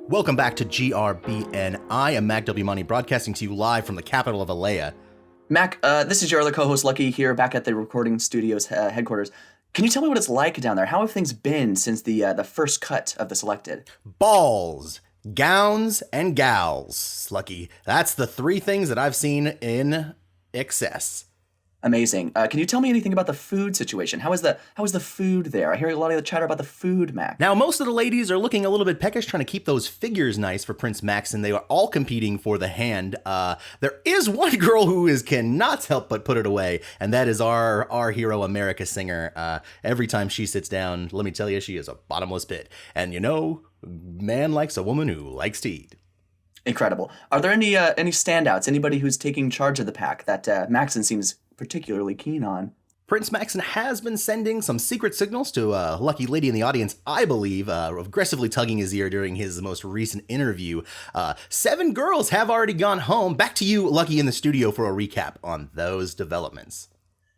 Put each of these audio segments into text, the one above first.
Welcome back to GRBN. I am Mac W. Money, broadcasting to you live from the capital of Alea. Mac, this is your other co-host Lucky here back at the recording studio's headquarters. Can you tell me what it's like down there? How have things been since the first cut of the Selected? Balls, gowns, and gals, Lucky. That's the three things that I've seen in excess. Amazing. Can you tell me anything about the food situation? How is the food there? I hear a lot of the chatter about the food, Mac. Now, most of the ladies are looking a little bit peckish, trying to keep those figures nice for Prince Max, and they are all competing for the hand. There is one girl who cannot help but put it away, and that is our hero, America Singer. Every time she sits down, let me tell you, she is a bottomless pit. And you know, man likes a woman who likes to eat. Incredible. Are there any standouts? Anybody who's taking charge of the pack that Maxon seems particularly keen on? Prince Maxon has been sending some secret signals to a lucky lady in the audience, I believe, aggressively tugging his ear during his most recent interview. 7 girls have already gone home. Back to you, Lucky, in the studio for a recap on those developments.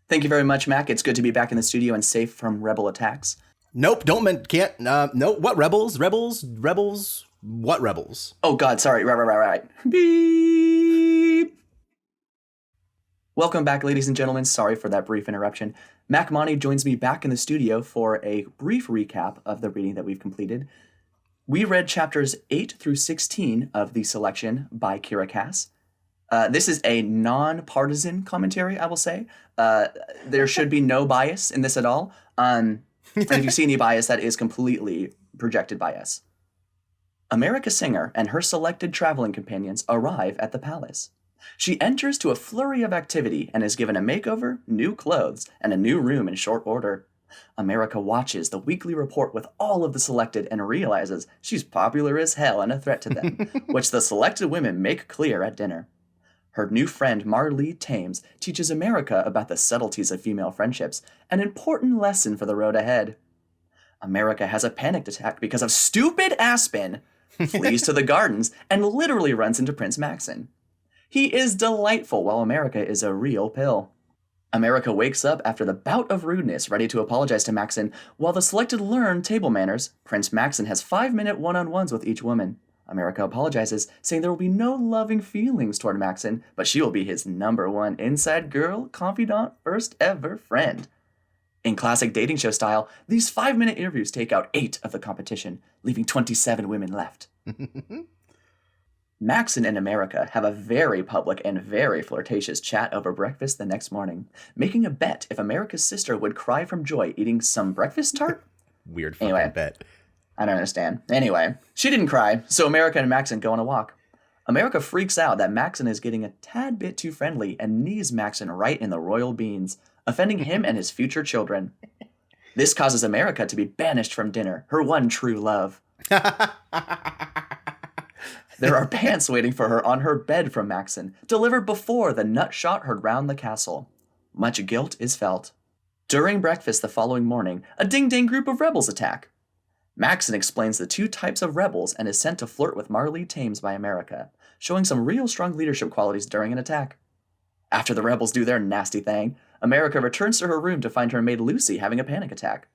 Thank you very much, Mac. It's good to be back in the studio and safe from rebel attacks. Nope, can't, no, what rebels? What rebels? Oh God, sorry, right. Beep. Welcome back, ladies and gentlemen. Sorry for that brief interruption. Mac Monty joins me back in the studio for a brief recap of the reading that we've completed. We read chapters 8 through 16 of the selection by Kiera Cass. This is a non-partisan commentary, I will say. There should be no bias in this at all. And if you see any bias, that is completely projected by us. America Singer and her selected traveling companions arrive at the palace. She enters to a flurry of activity and is given a makeover, new clothes, and a new room in short order. America watches the weekly report with all of the selected and realizes she's popular as hell and a threat to them, which the selected women make clear at dinner. Her new friend Marlee Thames teaches America about the subtleties of female friendships, an important lesson for the road ahead. America has a panic attack because of stupid Aspen, flees to the gardens, and literally runs into Prince Maxon. He is delightful, while America is a real pill. America wakes up after the bout of rudeness, ready to apologize to Maxon. While the selected learn table manners, Prince Maxon has 5-minute one-on-ones with each woman. America apologizes, saying there will be no loving feelings toward Maxon, but she will be his #1 inside girl, confidant, first ever friend. In classic dating show style, these 5-minute interviews take out 8 of the competition, leaving 27 women left. Maxon and America have a very public and very flirtatious chat over breakfast the next morning, making a bet if America's sister would cry from joy eating some breakfast tart. Weird fucking bet. I don't understand. Anyway, she didn't cry, so America and Maxon go on a walk. America freaks out that Maxon is getting a tad bit too friendly and knees Maxon right in the royal beans, offending him and his future children. This causes America to be banished from dinner, her one true love. There are pants waiting for her on her bed from Maxon, delivered before the nut shot heard round the castle. Much guilt is felt. During breakfast the following morning, a ding-dang group of rebels attack. Maxon explains the 2 types of rebels and is sent to flirt with Marlee Thames by America, showing some real strong leadership qualities during an attack. After the rebels do their nasty thing, America returns to her room to find her maid Lucy having a panic attack.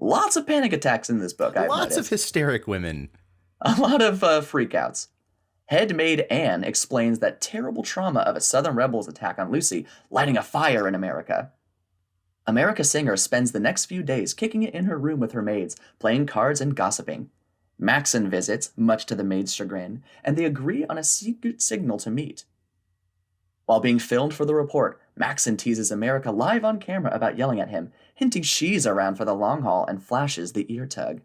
Lots of panic attacks in this book, I've noticed. Lots of hysteric women. A lot of freakouts. Head maid Anne explains that terrible trauma of a Southern rebels attack on Lucy, lighting a fire in America. America Singer spends the next few days kicking it in her room with her maids, playing cards and gossiping. Maxon visits, much to the maids' chagrin, and they agree on a secret signal to meet. While being filmed for the report, Maxon teases America live on camera about yelling at him, hinting she's around for the long haul and flashes the ear tug.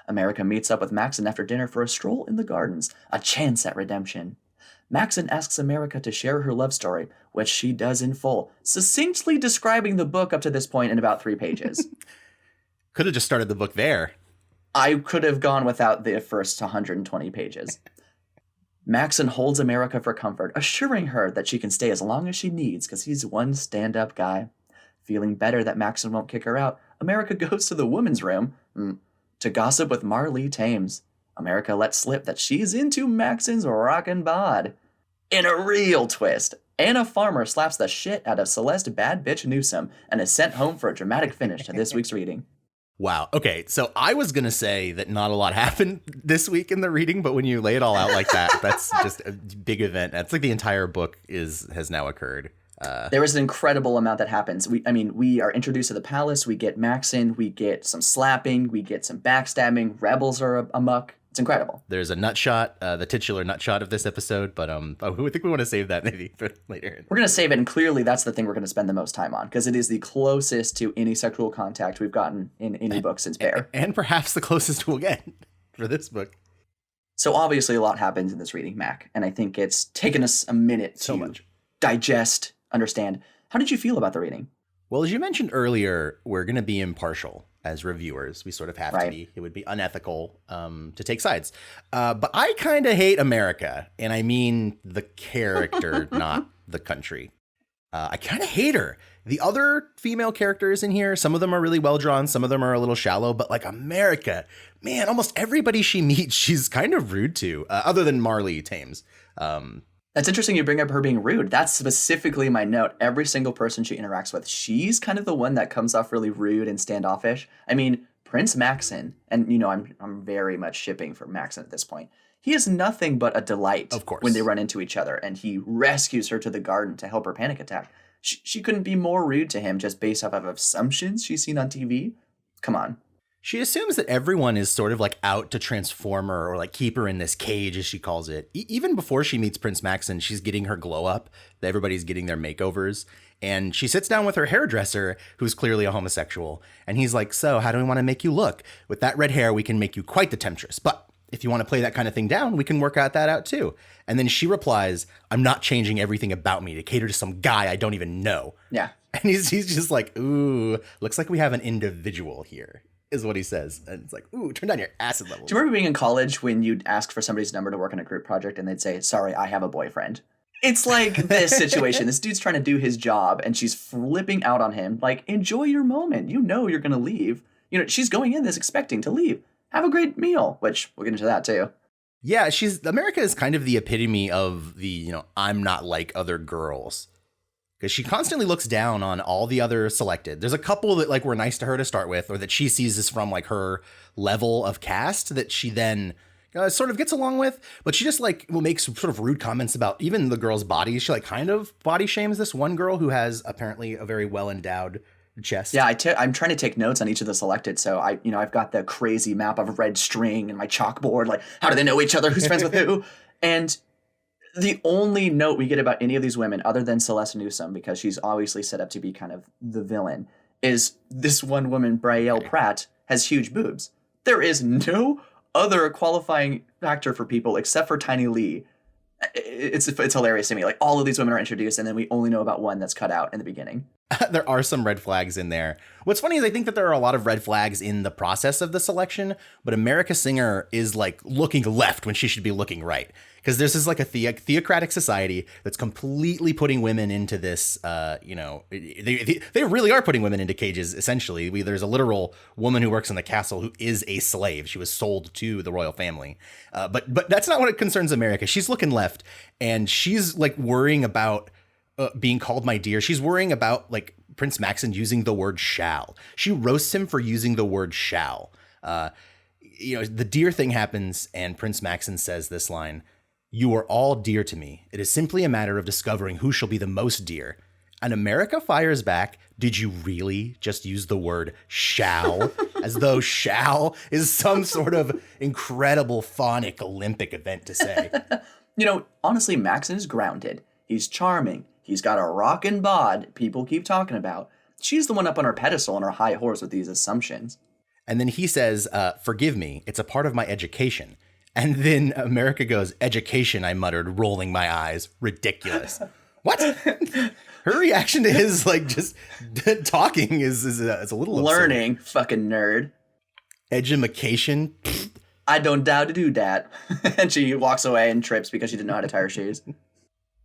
America meets up with Maxon after dinner for a stroll in the gardens, a chance at redemption. Maxon asks America to share her love story, which she does in full, succinctly describing the book up to this point in about 3 pages. Could have just started the book there. I could have gone without the first 120 pages. Maxon holds America for comfort, assuring her that she can stay as long as she needs because he's one stand-up guy. Feeling better that Maxon won't kick her out, America goes to the women's room to gossip with Marlee Thames. America lets slip that she's into Maxon's rockin' bod. In a real twist, Anna Farmer slaps the shit out of Celeste Bad Bitch Newsom and is sent home for a dramatic finish to this week's reading. Wow. Okay. So I was going to say that not a lot happened this week in the reading, but when you lay it all out like that, that's just a big event. It's like the entire book has now occurred. There is an incredible amount that happens. We are introduced to the palace. We get Maxon. We get some slapping. We get some backstabbing. Rebels are amok. It's incredible. There's a nut shot, the titular nut shot of this episode, but I think we want to save that maybe for later. We're going to save it, and clearly that's the thing we're going to spend the most time on, because it is the closest to any sexual contact we've gotten in any book since Bear. And perhaps the closest we'll get for this book. So obviously a lot happens in this reading, Mac, and I think it's taken us a minute to digest, understand. How did you feel about the reading? Well, as you mentioned earlier, we're going to be impartial as reviewers. We sort of have to be. It would be unethical to take sides. But I kind of hate America, and I mean the character, not the country. I kind of hate her. The other female characters in here, some of them are really well drawn, some of them are a little shallow, but like America, man, almost everybody she meets, she's kind of rude to, other than Marley Thames. That's interesting you bring up her being rude. That's specifically my note. Every single person she interacts with, she's kind of the one that comes off really rude and standoffish. I mean, Prince Maxon, and I'm very much shipping for Maxon at this point. He is nothing but a delight, of course, when they run into each other, and he rescues her to the garden to help her panic attack. She couldn't be more rude to him just based off of assumptions she's seen on TV. Come on. She assumes that everyone is sort of like out to transform her or like keep her in this cage, as she calls it. Even before she meets Prince Maxon, she's getting her glow up. Everybody's getting their makeovers. And she sits down with her hairdresser, who's clearly a homosexual. And he's like, so how do we want to make you look? With that red hair, we can make you quite the temptress. But if you want to play that kind of thing down, we can work that out too. And then she replies, I'm not changing everything about me to cater to some guy I don't even know. Yeah. And he's just like, ooh, looks like we have an individual here, is what he says. And it's like, ooh, turn down your acid level. Do you remember being in college when you'd ask for somebody's number to work on a group project and they'd say, sorry, I have a boyfriend? It's like this situation. This dude's trying to do his job and she's flipping out on him. Like, enjoy your moment. You know you're going to leave. She's going in this expecting to leave. Have a great meal, which we'll get into that too. Yeah, America is kind of the epitome of the, I'm not like other girls. Because she constantly looks down on all the other selected. There's a couple that like were nice to her to start with, or that she sees as from like her level of caste that she then sort of gets along with. But she just like will make some sort of rude comments about even the girls' bodies. She like kind of body shames this one girl who has apparently a very well endowed chest. Yeah, I'm trying to take notes on each of the selected. So I've got the crazy map of red string and my chalkboard. Like, how do they know each other? Who's friends with who? And the only note we get about any of these women, other than Celeste Newsom, because she's obviously set up to be kind of the villain, is this one woman, Brielle Pratt, has huge boobs. There is no other qualifying factor for people except for Tiny Lee. It's hilarious to me. Like, all of these women are introduced, and then we only know about one that's cut out in the beginning. There are some red flags in there. What's funny is I think that there are a lot of red flags in the process of the selection, but America Singer is like looking left when she should be looking right. Because this is like a theocratic society that's completely putting women into this, they really are putting women into cages, essentially. There's a literal woman who works in the castle who is a slave. She was sold to the royal family. But that's not what concerns America. She's looking left, and she's like worrying about being called my dear. She's worrying about like Prince Maxon using the word shall. She roasts him for using the word shall. The dear thing happens, and Prince Maxon says this line: "You are all dear to me. It is simply a matter of discovering who shall be the most dear." And America fires back, "Did you really just use the word shall?" As though shall is some sort of incredible phonic Olympic event to say. Honestly, Maxon is grounded. He's charming. He's got a rockin' bod people keep talking about. She's the one up on her pedestal on her high horse with these assumptions. And then he says, "Forgive me. It's a part of my education." And then America goes, "Education," I muttered, rolling my eyes. Ridiculous. What? Her reaction to his like just talking is a little learning, absurd. Fucking nerd. Education. I don't doubt to do that. And she walks away and trips because she didn't know how to tie her shoes.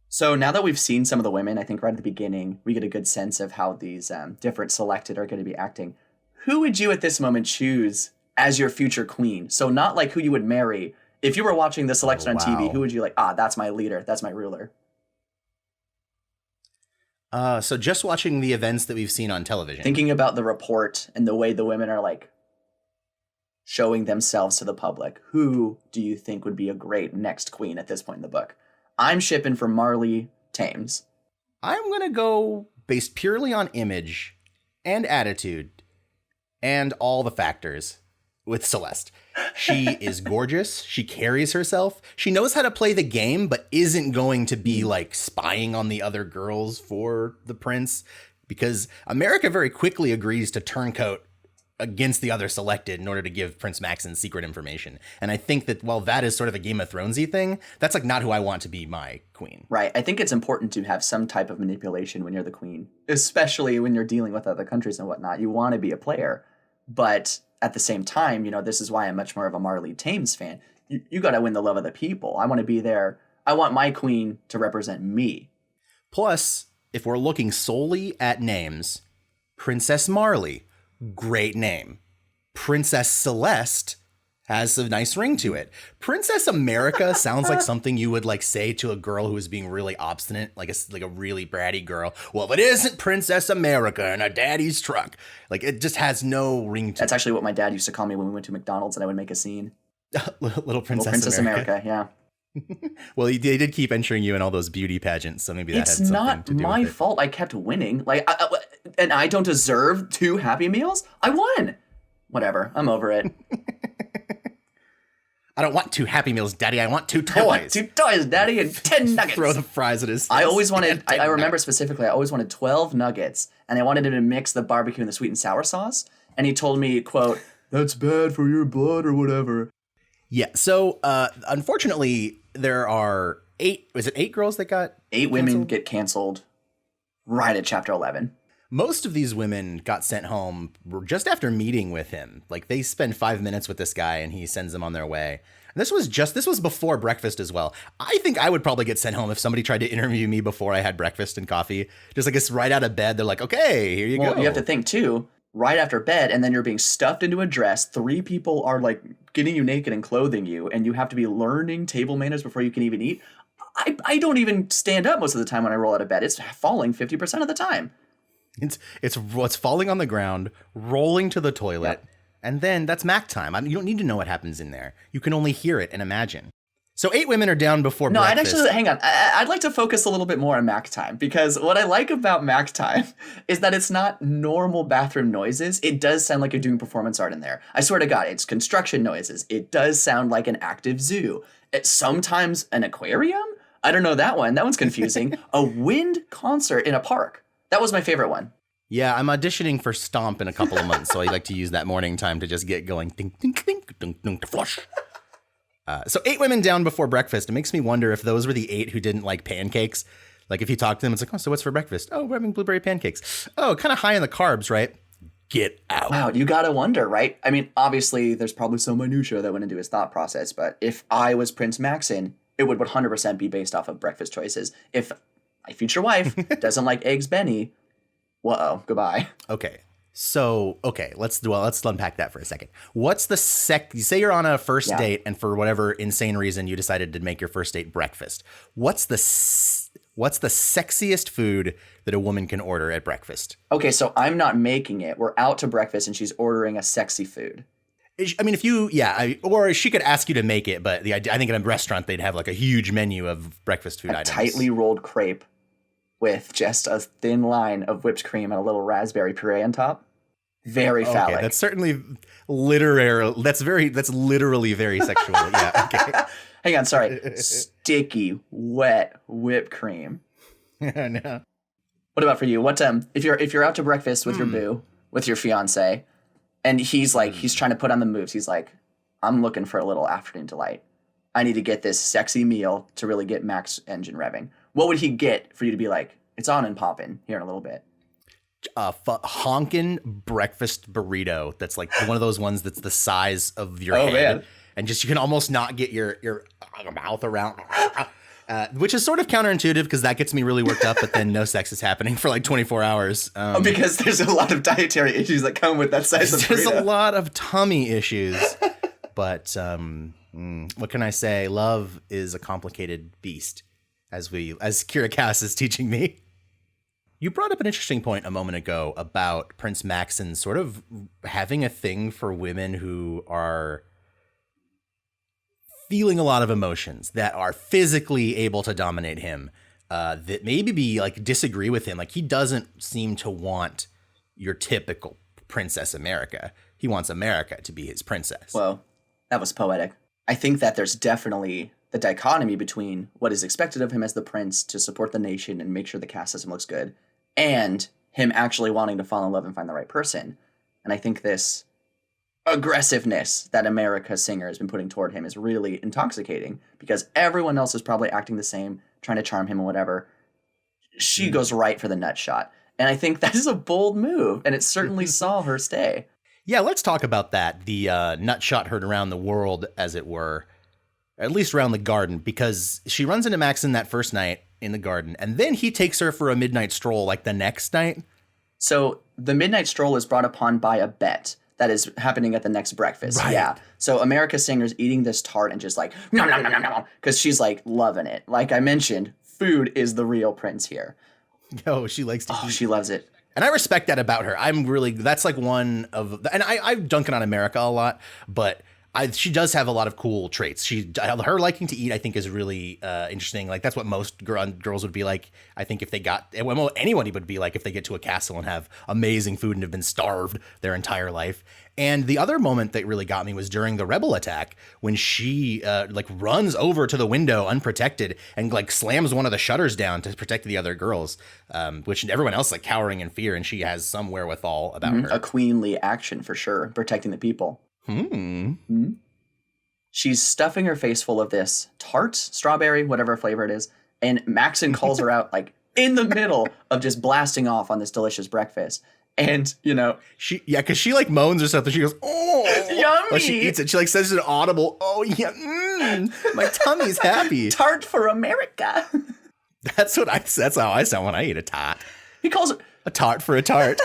So now that we've seen some of the women, I think right at the beginning, we get a good sense of how these different selected are going to be acting. Who would you at this moment choose as your future queen? So not like who you would marry. If you were watching the selection on TV, who would you like? That's my leader. That's my ruler. So just watching the events that we've seen on television. Thinking about the report and the way the women are like showing themselves to the public, who do you think would be a great next queen at this point in the book? I'm shipping for Marley Thames. I'm going to go based purely on image and attitude and all the factors with Celeste. She is gorgeous. She carries herself. She knows how to play the game, but isn't going to be like spying on the other girls for the prince, because America very quickly agrees to turncoat against the other selected in order to give Prince Maxon secret information. And I think that while that is sort of a Game of Thronesy thing, that's like not who I want to be my queen. Right. I think it's important to have some type of manipulation when you're the queen, especially when you're dealing with other countries and whatnot. You want to be a player, but at the same time, this is why I'm much more of a Marley Thames fan. You got to win the love of the people. I want to be there. I want my queen to represent me. Plus, if we're looking solely at names, Princess Marley, great name. Princess Celeste has a nice ring to it. Princess America sounds like something you would like say to a girl who is being really obstinate, like a really bratty girl. Well, it isn't Princess America in a daddy's truck. Like, it just has no ring to it. That's actually what my dad used to call me when we went to McDonald's and I would make a scene. Little Princess America. Yeah. Well, they did keep entering you in all those beauty pageants, so maybe that had something to do with it. It's not my fault. I kept winning. And I don't deserve 2 Happy Meals? I won. Whatever. I'm over it. I don't want 2 Happy Meals, Daddy. I want 2 toys. I want 2 toys, Daddy, and 10 nuggets. Throw the fries at his face. I always wanted, I remember specifically, I always wanted 12 nuggets, and I wanted him to mix the barbecue and the sweet and sour sauce. And he told me, quote, "That's bad for your blood," or whatever. Yeah. So, unfortunately, there are 8 girls that got 8 women get canceled right at chapter 11. Most of these women got sent home just after meeting with him. Like, they spend 5 minutes with this guy and he sends them on their way. And this was before breakfast as well. I think I would probably get sent home if somebody tried to interview me before I had breakfast and coffee. Just like, it's right out of bed. They're like, okay, here you go. You have to think too, right after bed, and then you're being stuffed into a dress. 3 people are like getting you naked and clothing you, and you have to be learning table manners before you can even eat. I don't even stand up most of the time when I roll out of bed. It's falling 50% of the time. It's falling on the ground, rolling to the toilet, Yep. And then that's Mac time. You don't need to know what happens in there. You can only hear it and imagine. So 8 women are down before breakfast. Hang on. I'd like to focus a little bit more on Mac time, because what I like about Mac time is that it's not normal bathroom noises. It does sound like you're doing performance art in there. I swear to God, it's construction noises. It does sound like an active zoo. It's sometimes an aquarium? I don't know that one. That one's confusing. A wind concert in a park. That was my favorite one. Yeah, I'm auditioning for Stomp in a couple of months, so I like to use that morning time to just get going. Ding, ding, ding, ding, ding, to flush. So 8 women down before breakfast. It makes me wonder if those were the 8 who didn't like pancakes. Like, if you talk to them, it's like, oh, so what's for breakfast? Oh, we're having blueberry pancakes. Oh, kind of high in the carbs, right? Get out. Wow, you gotta wonder, right? I mean, obviously, there's probably some minutia that went into his thought process, but if I was Prince Maxon, it would 100% be based off of breakfast choices. If my future wife doesn't like Eggs Benny, goodbye. Okay. So, let's unpack that for a second. What's the you say you're on a first date, and for whatever insane reason you decided to make your first date breakfast. What's the sexiest food that a woman can order at breakfast? Okay, so I'm not making it. We're out to breakfast and she's ordering a sexy food. I mean, or she could ask you to make it, but I think in a restaurant they'd have like a huge menu of breakfast food items. Tightly rolled crepe with just a thin line of whipped cream and a little raspberry puree on top. Very phallic. Okay, that's certainly literary. That's literally very sexual. Yeah. Okay. Hang on, sorry. Sticky, wet whipped cream. No. What about for you? What if you're out to breakfast with your boo, with your fiance, and he's trying to put on the moves. He's like, I'm looking for a little afternoon delight. I need to get this sexy meal to really get Mac's engine revving. What would he get for you to be like, it's on and popping here in a little bit? Honkin' breakfast burrito. That's like one of those ones that's the size of your head. Man. And just you can almost not get your mouth around, which is sort of counterintuitive because that gets me really worked up. But then no sex is happening for like 24 hours. Because there's a lot of dietary issues that come with that size of burrito. There's a lot of tummy issues. But what can I say? Love is a complicated beast, as Kiera Cass is teaching me. You brought up an interesting point a moment ago about Prince Maxon sort of having a thing for women who are feeling a lot of emotions, that are physically able to dominate him, that maybe disagree with him. Like, he doesn't seem to want your typical Princess America. He wants America to be his princess. Well, that was poetic. I think that there's definitely the dichotomy between what is expected of him as the prince to support the nation and make sure the caste system looks good, and him actually wanting to fall in love and find the right person. And I think this aggressiveness that America Singer has been putting toward him is really intoxicating, because everyone else is probably acting the same, trying to charm him or whatever. She goes right for the nut shot. And I think that is a bold move, and it certainly saw her stay. Yeah, let's talk about that. The nut shot heard around the world, as it were, at least around the garden, because she runs into Maxon that first night in the garden, and then he takes her for a midnight stroll like the next night. So the midnight stroll is brought upon by a bet that is happening at the next breakfast. Right. Yeah. So America Singer's eating this tart and just like, nom, nom, nom, nom, nom, because she's like loving it. Like I mentioned, food is the real prince here. Oh, she likes to eat. She loves it. And I respect that about her. That's like one of, and I'm dunking on America a lot, but she does have a lot of cool traits. Her liking to eat, I think, is really interesting. Like, that's what most girls would be like. I think if they anybody would be like if they get to a castle and have amazing food and have been starved their entire life. And the other moment that really got me was during the rebel attack, when she runs over to the window unprotected and like slams one of the shutters down to protect the other girls, which everyone else like cowering in fear, and she has some wherewithal about her. A queenly action for sure, protecting the people. She's stuffing her face full of this tart, strawberry, whatever flavor it is, and Maxon calls her out like in the middle of just blasting off on this delicious breakfast. And, because she like moans or something. She goes, oh, yummy. While she eats it. She like says an audible, oh yeah, my tummy's happy. Tart for America. That's how I sound when I eat a tart. He calls it a tart for a tart.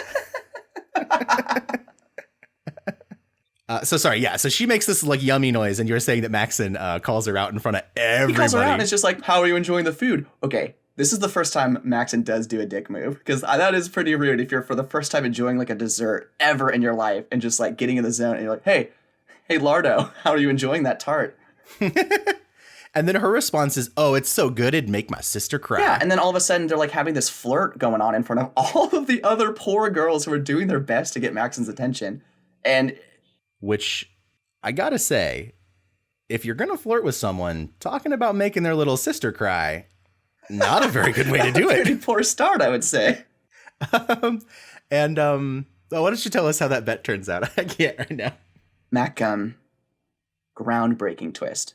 So she makes this like yummy noise, and you're saying that Maxon calls her out in front of everybody. He calls her out, and it's just like, how are you enjoying the food? Okay, this is the first time Maxon does do a dick move, because that is pretty rude if you're for the first time enjoying like a dessert ever in your life and just like getting in the zone and you're like, hey Lardo, how are you enjoying that tart? And then her response is, oh, it's so good it'd make my sister cry. Yeah, and then all of a sudden they're like having this flirt going on in front of all of the other poor girls who are doing their best to get Maxon's attention. And which, I gotta say, if you're gonna flirt with someone, talking about making their little sister cry, not a very good way to do it. Pretty poor start, I would say. Why don't you tell us how that bet turns out? I can't right now. Mac, groundbreaking twist.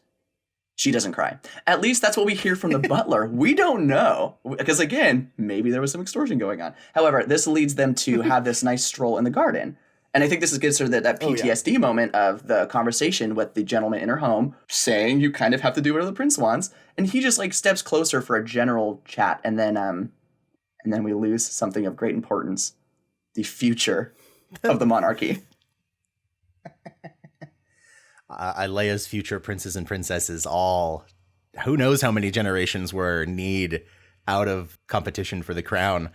She doesn't cry. At least that's what we hear from the butler. We don't know. Because again, maybe there was some extortion going on. However, this leads them to have this nice stroll in the garden. And I think this gives her that PTSD moment of the conversation with the gentleman in her home saying you kind of have to do whatever the prince wants. And he just like steps closer for a general chat. And then we lose something of great importance. The future of the monarchy. Leia's future princes and princesses, all who knows how many generations were kneed out of competition for the crown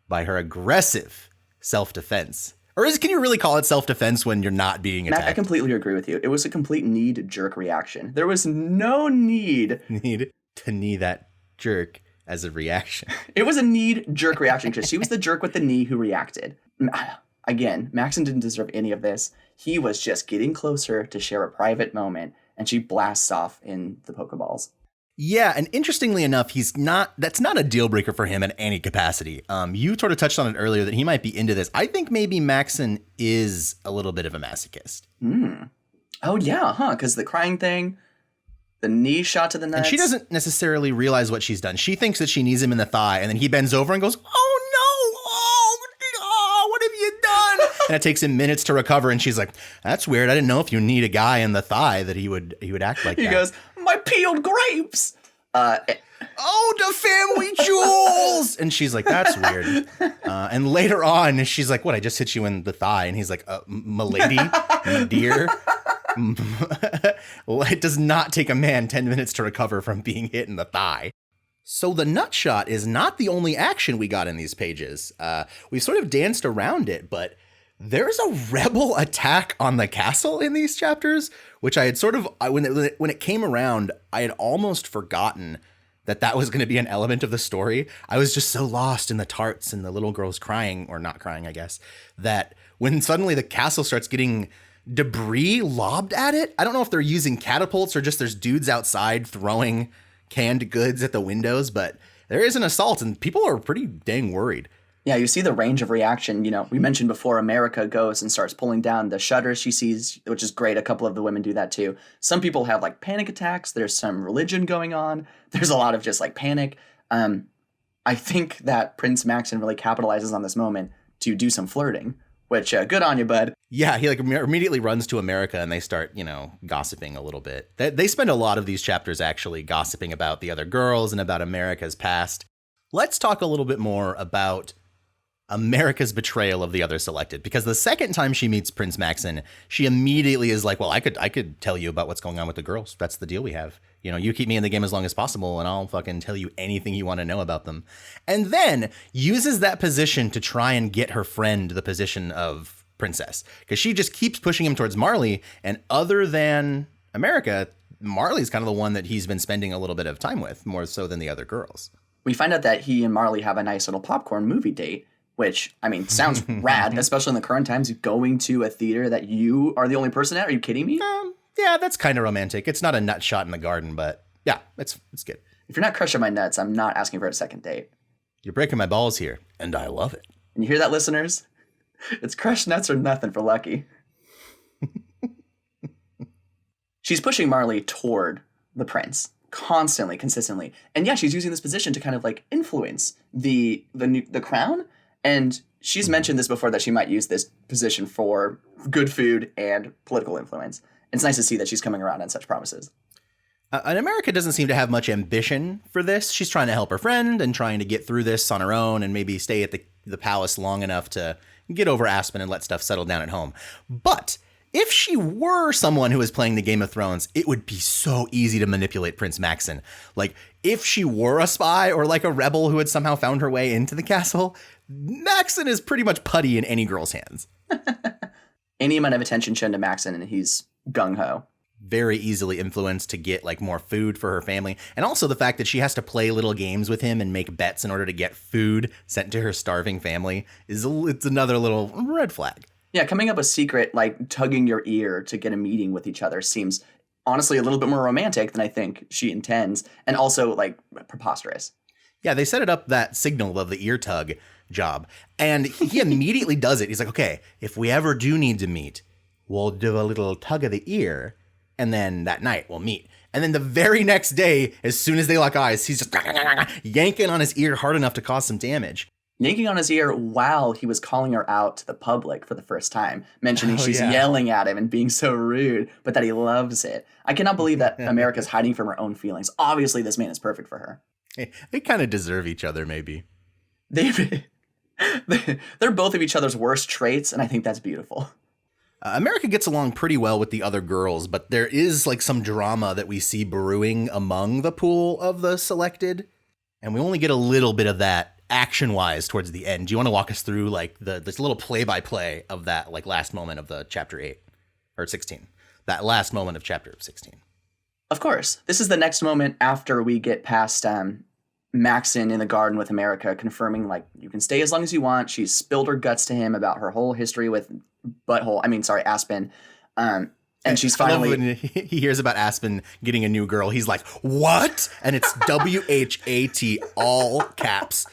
by her aggressive self-defense. Or can you really call it self-defense when you're not being attacked? Matt, I completely agree with you. It was a complete knee-jerk reaction. There was no need to knee that jerk as a reaction. It was a knee-jerk reaction because she was the jerk with the knee who reacted. Again, Maxon didn't deserve any of this. He was just getting closer to share a private moment, and she blasts off in the Pokeballs. Yeah, and interestingly enough, that's not a deal breaker for him in any capacity. You sort of touched on it earlier that he might be into this. I think maybe Maxon is a little bit of a masochist. Oh yeah, because the crying thing, the knee shot to the nuts. And she doesn't necessarily realize what she's done. She thinks that she knees him in the thigh, and then he bends over and goes, oh no, oh, what have you done? And it takes him minutes to recover, and she's like, that's weird. I didn't know if you need a guy in the thigh that he would act like that. He goes, my peeled grapes. Oh, the family jewels. And she's like, that's weird. And later on, she's like, what? I just hit you in the thigh. And he's like, milady, dear. It does not take a man 10 minutes to recover from being hit in the thigh. So the nut shot is not the only action we got in these pages. We sort of danced around it, but there's a rebel attack on the castle in these chapters, which I had sort of, when it came around, I had almost forgotten that was going to be an element of the story. I was just so lost in the tarts and the little girls crying, or not crying, I guess, that when suddenly the castle starts getting debris lobbed at it, I don't know if they're using catapults or just there's dudes outside throwing canned goods at the windows, but there is an assault and people are pretty dang worried. Yeah, you see the range of reaction. You know, we mentioned before America goes and starts pulling down the shutters she sees, which is great. A couple of the women do that too. Some people have like panic attacks. There's some religion going on. There's a lot of just like panic. I think that Prince Maxon really capitalizes on this moment to do some flirting, which good on you, bud. Yeah, he like immediately runs to America and they start, gossiping a little bit. They spend a lot of these chapters actually gossiping about the other girls and about America's past. Let's talk a little bit more about America's betrayal of the other selected, because the second time she meets Prince Maxon, she immediately is like, well, I could tell you about what's going on with the girls. That's the deal we have. You keep me in the game as long as possible and I'll fucking tell you anything you want to know about them. And then uses that position to try and get her friend the position of princess, because she just keeps pushing him towards Marley. And other than America, Marley's kind of the one that he's been spending a little bit of time with, more so than the other girls. We find out that he and Marley have a nice little popcorn movie date, which, I mean, sounds rad, especially in the current times, going to a theater that you are the only person at. Are you kidding me? Yeah, that's kind of romantic. It's not a nut shot in the garden, but yeah, it's good. If you're not crushing my nuts, I'm not asking for a second date. You're breaking my balls here, and I love it. And you hear that, listeners? It's crushed nuts or nothing for Lucky. She's pushing Marley toward the prince constantly, consistently. And yeah, she's using this position to kind of like influence the crown. And she's mentioned this before, that she might use this position for good food and political influence. It's nice to see that she's coming around on such promises. And America doesn't seem to have much ambition for this. She's trying to help her friend and trying to get through this on her own and maybe stay at the palace long enough to get over Aspen and let stuff settle down at home. But if she were someone who was playing the Game of Thrones, it would be so easy to manipulate Prince Maxon. Like, if she were a spy or like a rebel who had somehow found her way into the castle, Maxon is pretty much putty in any girl's hands. Any amount of attention shown to Maxon and he's gung-ho. Very easily influenced to get like more food for her family. And also the fact that she has to play little games with him and make bets in order to get food sent to her starving family it's another little red flag. Yeah, coming up with secret, like tugging your ear to get a meeting with each other seems honestly a little bit more romantic than I think she intends, and also like preposterous. Yeah, they set it up, that signal of the ear tug job, and he immediately does it. He's like, okay, if we ever do need to meet, we'll do a little tug of the ear, and then that night we'll meet. And then the very next day, as soon as they lock eyes, he's just yanking on his ear hard enough to cause some damage. Yanking on his ear while he was calling her out to the public for the first time, mentioning she's yelling at him and being so rude, but that he loves it. I cannot believe that America's hiding from her own feelings. Obviously, this man is perfect for her. They kind of deserve each other, maybe. They're both of each other's worst traits, and I think that's beautiful. America gets along pretty well with the other girls, but there is like some drama that we see brewing among the pool of the selected, and we only get a little bit of that action-wise towards the end. Do you want to walk us through like this little play-by-play of that like last moment of the chapter 8 or 16? That last moment of chapter 16. Of course. This is the next moment after we get past Maxon in the garden with America, confirming like you can stay as long as you want. She's spilled her guts to him about her whole history with Aspen. And she's finally, when he hears about Aspen getting a new girl, he's like, what? And it's WHAT, all caps.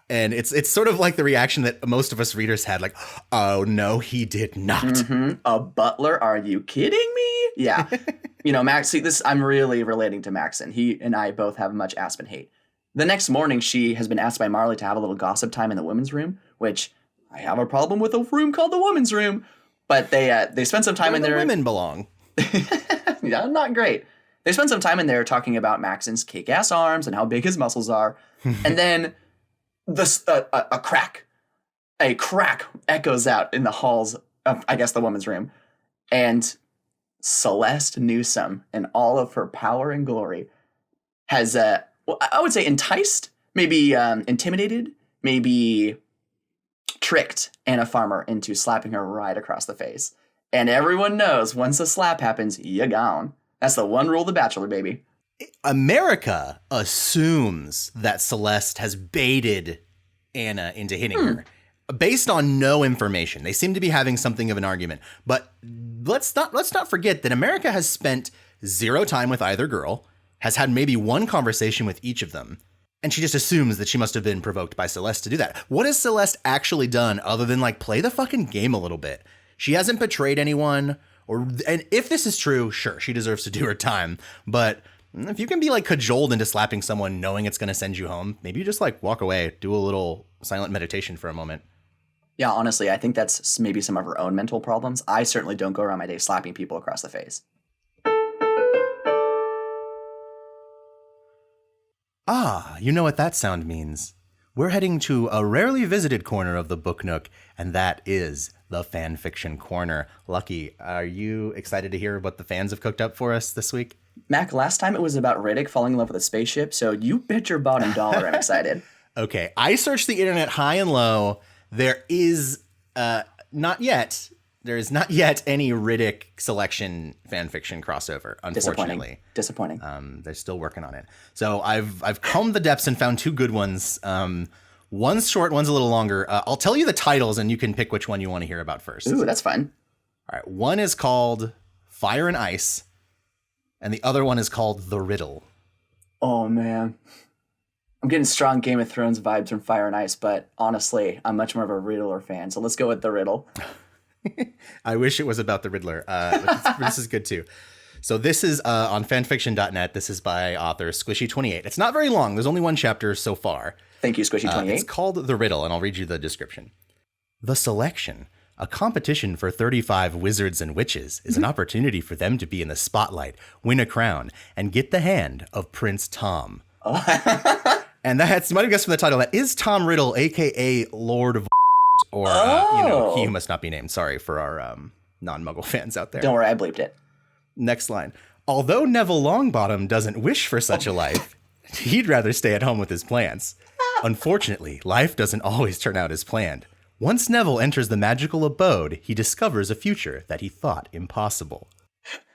And it's sort of like the reaction that most of us readers had, like, oh, no, he did not. Mm-hmm. A butler? Are you kidding me? Yeah. Max, see, this, I'm really relating to Maxon. He and I both have much Aspen hate. The next morning, she has been asked by Marley to have a little gossip time in the women's room, which I have a problem with a room called the women's room. But they spent some time in there. Where the women belong. Yeah, not great. They spent some time in there talking about Maxon's kick-ass arms and how big his muscles are. And then a crack echoes out in the halls of, I guess, the women's room. And Celeste Newsome, in all of her power and glory, has well, I would say enticed, maybe intimidated, maybe tricked Anna Farmer into slapping her right across the face. And everyone knows once a slap happens, you're gone. That's the one rule of The Bachelor, baby. America assumes that Celeste has baited Anna into hitting her based on no information. They seem to be having something of an argument. But let's not forget that America has spent zero time with either girl, has had maybe one conversation with each of them, and she just assumes that she must have been provoked by Celeste to do that. What has Celeste actually done other than like play the fucking game a little bit? She hasn't betrayed anyone, and if this is true, sure, she deserves to do her time. But if you can be like cajoled into slapping someone knowing it's going to send you home, maybe you just like walk away, do a little silent meditation for a moment. Yeah, honestly, I think that's maybe some of her own mental problems. I certainly don't go around my day slapping people across the face. Ah, you know what that sound means. We're heading to a rarely visited corner of the Book Nook, and that is the fan fiction corner. Lucky, are you excited to hear what the fans have cooked up for us this week? Mac, last time it was about Riddick falling in love with a spaceship, so you bet your bottom dollar I'm excited. Okay, I searched the internet high and low. There is not yet any Riddick selection fanfiction crossover, unfortunately. Disappointing. They're still working on it. So I've combed the depths and found two good ones. One's short, one's a little longer. I'll tell you the titles and you can pick which one you want to hear about first. Ooh, that's fun. All right, one is called Fire and Ice, and the other one is called The Riddle. Oh, man. I'm getting strong Game of Thrones vibes from Fire and Ice, but honestly, I'm much more of a Riddler fan, so let's go with The Riddle. I wish it was about the Riddler. This is good too. So this is on fanfiction.net. This is by author Squishy28. It's not very long. There's only one chapter so far. Thank you, Squishy28. It's called The Riddle, and I'll read you the description. The selection, a competition for 35 wizards and witches, is an opportunity for them to be in the spotlight, win a crown, and get the hand of Prince Tom. Oh. And that's, you might have guessed from the title, that is Tom Riddle, a.k.a. Lord of or, he who must not be named. Sorry for our non-Muggle fans out there. Don't worry, I bleeped it. Next line. Although Neville Longbottom doesn't wish for such a life, he'd rather stay at home with his plants. Unfortunately, life doesn't always turn out as planned. Once Neville enters the magical abode, he discovers a future that he thought impossible.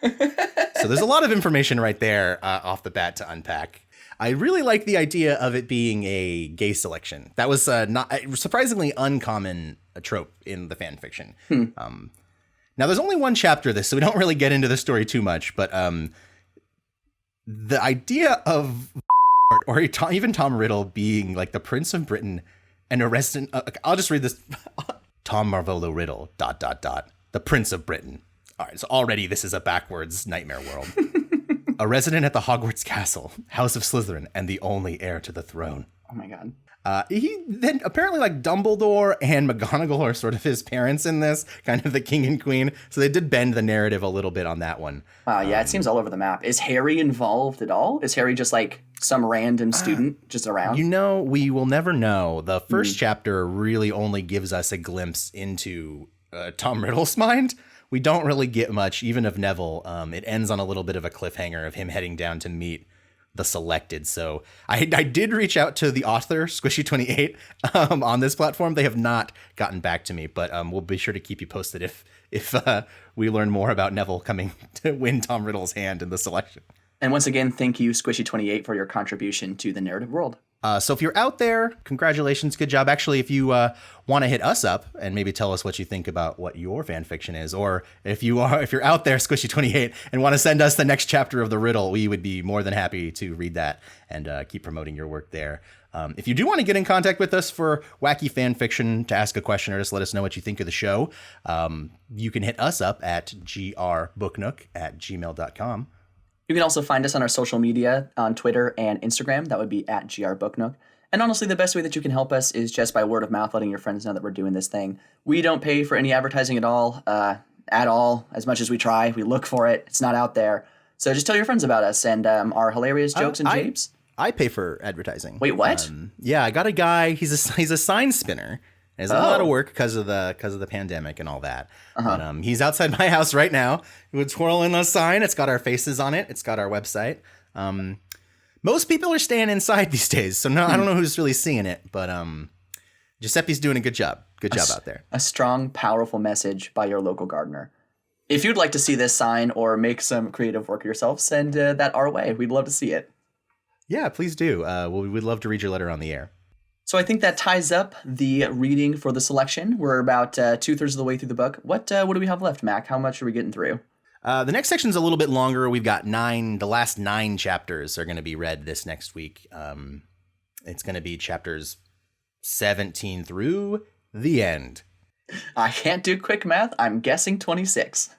So there's a lot of information right there off the bat to unpack. I really like the idea of it being a gay selection. That was not surprisingly uncommon a trope in the fan fiction. Now, there's only one chapter of this, so we don't really get into the story too much. But the idea of or even Tom Riddle being like the Prince of Britain and a resident. I'll just read this. Tom Marvolo Riddle, ... the Prince of Britain. All right, so already this is a backwards nightmare world. A resident at the Hogwarts Castle, House of Slytherin, and the only heir to the throne. Oh my god. He then apparently like Dumbledore and McGonagall are sort of his parents in this, kind of the king and queen. So they did bend the narrative a little bit on that one. Wow, yeah, it seems all over the map. Is Harry involved at all? Is Harry just like some random student just around? You know, we will never know. The first chapter really only gives us a glimpse into Tom Riddle's mind. We don't really get much, even of Neville. It ends on a little bit of a cliffhanger of him heading down to meet the selected. So I did reach out to the author, Squishy28, on this platform. They have not gotten back to me, but we'll be sure to keep you posted if we learn more about Neville coming to win Tom Riddle's hand in the selection. And once again, thank you, Squishy28, for your contribution to the narrative world. So if you're out there, congratulations, good job. Actually, if you want to hit us up and maybe tell us what you think about what your fan fiction is, or if you're out there, Squishy28, and want to send us the next chapter of the riddle, we would be more than happy to read that and keep promoting your work there. If you do want to get in contact with us for wacky fan fiction, to ask a question or just let us know what you think of the show, you can hit us up at grbooknook@gmail.com. You can also find us on our social media on Twitter and Instagram. That would be at grbooknook. And honestly, the best way that you can help us is just by word of mouth, letting your friends know that we're doing this thing. We don't pay for any advertising at all, as much as we try. We look for it. It's not out there. So just tell your friends about us and our hilarious jokes and japes. I pay for advertising. Wait, what? Yeah, I got a guy. He's a sign spinner. It's a lot of work because of the pandemic and all that. But he's outside my house right now. He would twirl in a sign. It's got our faces on it. It's got our website. Most people are staying inside these days, so no, I don't know who's really seeing it, but Giuseppe's doing a good job. Good job out there. A strong, powerful message by your local gardener. If you'd like to see this sign or make some creative work yourself, send that our way. We'd love to see it. Yeah, please do. We'd love to read your letter on the air. So I think that ties up the reading for the selection. We're about 2/3 of the way through the book. What do we have left, Mac? How much are we getting through? The next section's a little bit longer. We've got the last 9 chapters are going to be read this next week. It's going to be chapters 17 through the end. I can't do quick math. I'm guessing 26.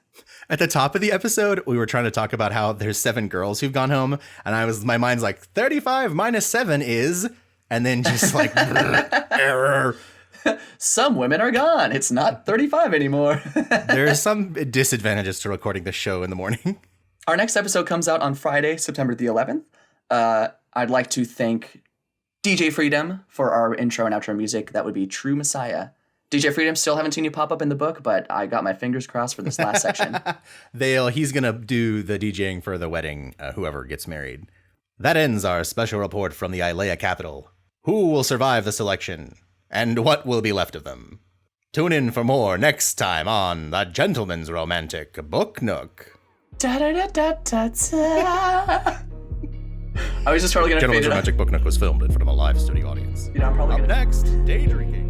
At the top of the episode, we were trying to talk about how there's 7 girls who've gone home, and my mind's like, 35 minus 7 is, and then just like, error. Some women are gone. It's not 35 anymore. There's some disadvantages to recording the show in the morning. Our next episode comes out on Friday, September the 11th. I'd like to thank DJ Freedom for our intro and outro music. That would be True Messiah. DJ Freedom, still haven't seen you pop up in the book, but I got my fingers crossed for this last section. He's going to do the DJing for the wedding, whoever gets married. That ends our special report from the Ilea capital. Who will survive the selection? And what will be left of them? Tune in for more next time on the Gentleman's Romantic Book Nook. Da-da-da-da-da-da. I was just totally going to fade it Gentleman's up. Romantic Book Nook was filmed in front of a live studio audience. I'm probably Up going to... next, day drinking.